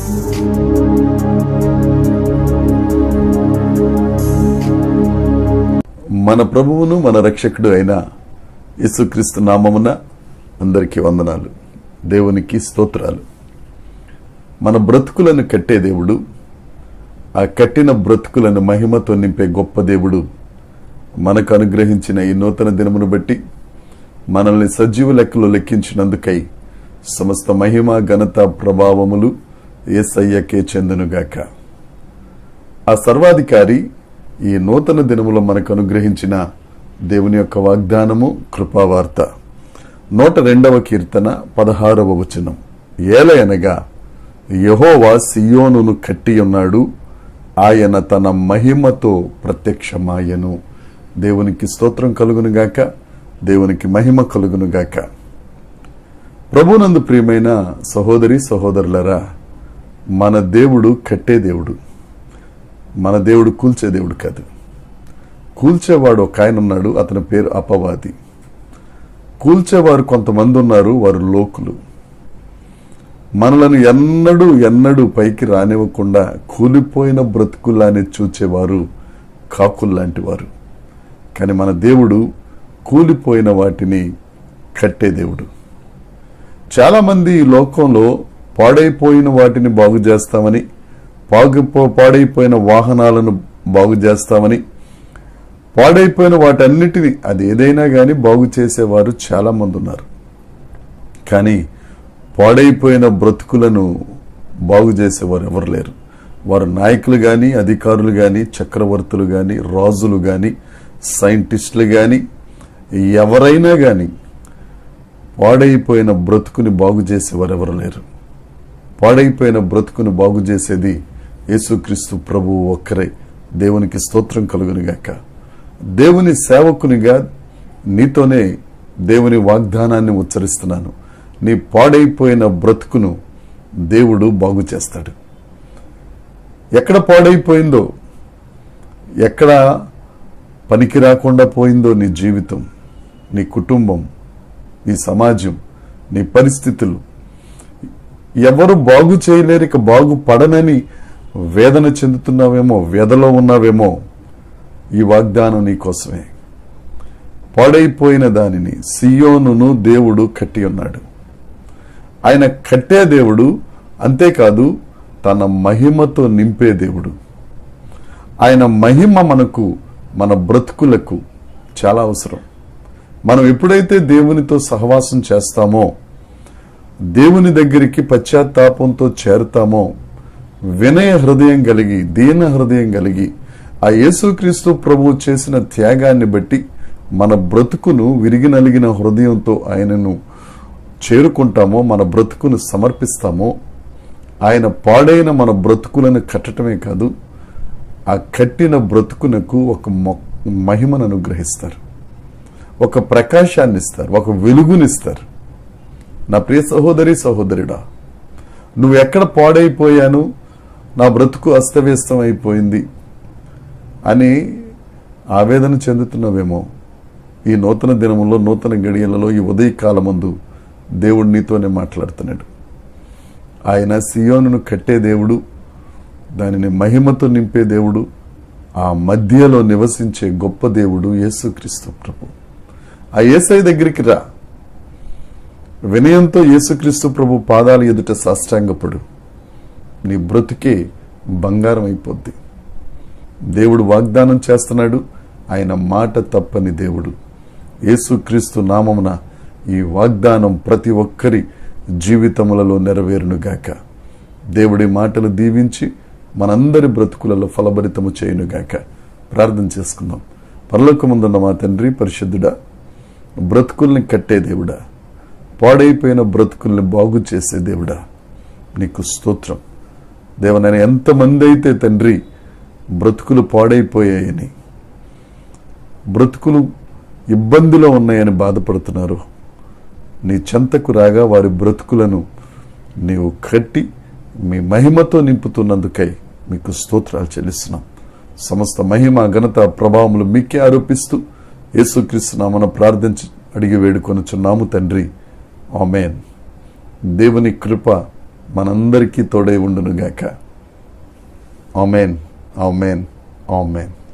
మన ప్రభువును మన రక్షకుడు అయిన యేసుక్రీస్తు నామమున అందరికీ వందనాలు. దేవునికి స్తోత్రాలు. మన బ్రతుకులను కట్టే దేవుడు, ఆ కట్టిన బ్రతుకులను మహిమతో నింపే గొప్ప దేవుడు మనకు అనుగ్రహించిన ఈ నూతన దినమును బట్టి మనల్ని సజీవ లెక్కలో లెక్కించినందుకై సమస్త మహిమ ఘనత ప్రభావములు యేసయ్యకే చెందునుగాక. ఆ సర్వాధికారి ఈ నూతన దినములో మనకు అనుగ్రహించిన దేవుని యొక్క వాగ్దానము కృపావార్త. 102వ కీర్తన 16వ వచనం. ఏలయనగా యెహోవా సియోనును కట్టి ఉన్నాడు, ఆయన తన మహిమతో ప్రత్యక్షమాయను. దేవునికి స్తోత్రం కలుగునుగాక, దేవునికి మహిమ కలుగునుగాక. ప్రభునందు ప్రియమైన సహోదరి సహోదరులరా, మన దేవుడు కట్టే దేవుడు. మన దేవుడు కూల్చే దేవుడు కాదు. కూల్చేవాడు ఒక ఆయన ఉన్నాడు, అతని పేరు అపవాది. కూల్చేవారు కొంతమంది ఉన్నారు, వారు లోకులు. మనలను ఎన్నడూ పైకి రానివ్వకుండా కూలిపోయిన బ్రతుకుల్లానే చూచేవారు కాకుల్లాంటి వారు. కానీ మన దేవుడు కూలిపోయిన వాటిని కట్టే దేవుడు. చాలా మంది ఈ లోకంలో పాడైపోయిన వాటిని బాగు చేస్తామని, పాడైపోయిన వాహనాలను బాగు చేస్తామని, పాడైపోయిన వాటన్నిటిని, అది ఏదైనా కానీ బాగు చేసేవారు చాలా మంది ఉన్నారు. కానీ పాడైపోయిన బ్రతుకులను బాగు చేసేవారు ఎవరు లేరు. వారు నాయకులు కానీ, అధికారులు కానీ, చక్రవర్తులు కానీ, రాజులు కానీ, సైంటిస్టులు కానీ, ఎవరైనా కానీ పాడైపోయిన బ్రతుకుని బాగు చేసేవారు ఎవరు లేరు. పాడైపోయిన బ్రతుకును బాగు చేసేది యేసుక్రీస్తు ప్రభువు ఒక్కరే. దేవునికి స్తోత్రం కలుగునుగాక. దేవుని సేవకునిగా నీతోనే దేవుని వాగ్దానాన్ని ఉచ్చరిస్తున్నాను. నీ పాడైపోయిన బ్రతుకును దేవుడు బాగు చేస్తాడు. ఎక్కడ పాడైపోయిందో, ఎక్కడ పనికి రాకుండా పోయిందో నీ జీవితం, నీ కుటుంబం, నీ సమాజం, నీ పరిస్థితులు, ఎవరు బాగు చేయలేరు, ఇక బాగుపడనని వేదన చెందుతున్నావేమో, వ్యధలో ఉన్నావేమో, ఈ వాగ్దానం నీకోసమే. పాడైపోయిన దానిని సియోనును దేవుడు కట్టి ఉన్నాడు. ఆయన కట్టే దేవుడు, అంతేకాదు తన మహిమతో నింపే దేవుడు. ఆయన మహిమ మనకు, మన బ్రతుకులకు చాలా అవసరం. మనం ఎప్పుడైతే దేవునితో సహవాసం చేస్తామో, దేవుని దగ్గరికి పశ్చాత్తాపంతో చేరుతామో, వినయ హృదయం కలిగి, దీన హృదయం కలిగి, ఆ యేసుక్రీస్తు ప్రభువు చేసిన త్యాగాన్ని బట్టి మన బ్రతుకును విరిగి నలిగిన హృదయంతో ఆయనను చేరుకుంటామో, మన బ్రతుకును సమర్పిస్తామో, ఆయన పాడైన మన బ్రతుకులను కట్టడమే కాదు, ఆ కట్టిన బ్రతుకునకు ఒక మహిమను అనుగ్రహిస్తారు, ఒక ప్రకాశాన్ని ఇస్తారు, ఒక వెలుగునిస్తారు. నా ప్రియ సహోదరి సహోదరుడా, నువ్వు ఎక్కడ పాడైపోయాను, నా బ్రతుకు అస్తవ్యస్తం అయిపోయింది అని ఆవేదన చెందుతున్నావేమో, ఈ నూతన దినములో, నూతన గడియలలో, ఈ ఉదయకాలమందు దేవుడు నీతోనే మాట్లాడుతున్నాడు. ఆయన సియోనును కట్టే దేవుడు, దానిని మహిమతో నింపే దేవుడు, ఆ మధ్యలో నివసించే గొప్ప దేవుడు యేసుక్రీస్తు ప్రభు. ఆ యేసయ్య దగ్గరికి రా, వినయంతో యేసుక్రీస్తు ప్రభు పాదాల ఎదుట సాష్టాంగపడు. నీ బ్రతుకే బంగారం అయిపోద్ది. దేవుడు వాగ్దానం చేస్తున్నాడు, ఆయన మాట తప్పని దేవుడు. యేసుక్రీస్తు నామమున ఈ వాగ్దానం ప్రతి ఒక్కరి జీవితములలో నెరవేరునుగాక. దేవుడి మాటలు దీవించి మనందరి బ్రతుకులలో ఫలభరితము చేయునుగాక. ప్రార్థన చేసుకుందాం. పరలోకమందున్న మా తండ్రి పరిశుద్ధుడా, బ్రతుకుల్ని కట్టే దేవుడా, పాడైపోయిన బ్రతుకుల్ని బాగు చేసే దేవుడా, నీకు స్తోత్రం. దేవ, నేను ఎంతమంది అయితే తండ్రి బ్రతుకులు పాడైపోయాయని, బ్రతుకులు ఇబ్బందిలో ఉన్నాయని బాధపడుతున్నారు, నీ చెంతకు రాగా వారి బ్రతుకులను నీవు కట్టి మీ మహిమతో నింపుతున్నందుకై మీకు స్తోత్రాలు చెల్లిస్తున్నాం. సమస్త మహిమ ఘనత ప్రభావములు మీకే ఆరోపిస్తూ యేసుక్రీస్తు నామమున ప్రార్థించి అడిగి వేడుకొనుచున్నాము తండ్రి. ఆమేన్. దేవుని కృప మనందరికీ తోడై ఉండునుగాక. ఆమేన్, ఆమేన్, ఆమేన్.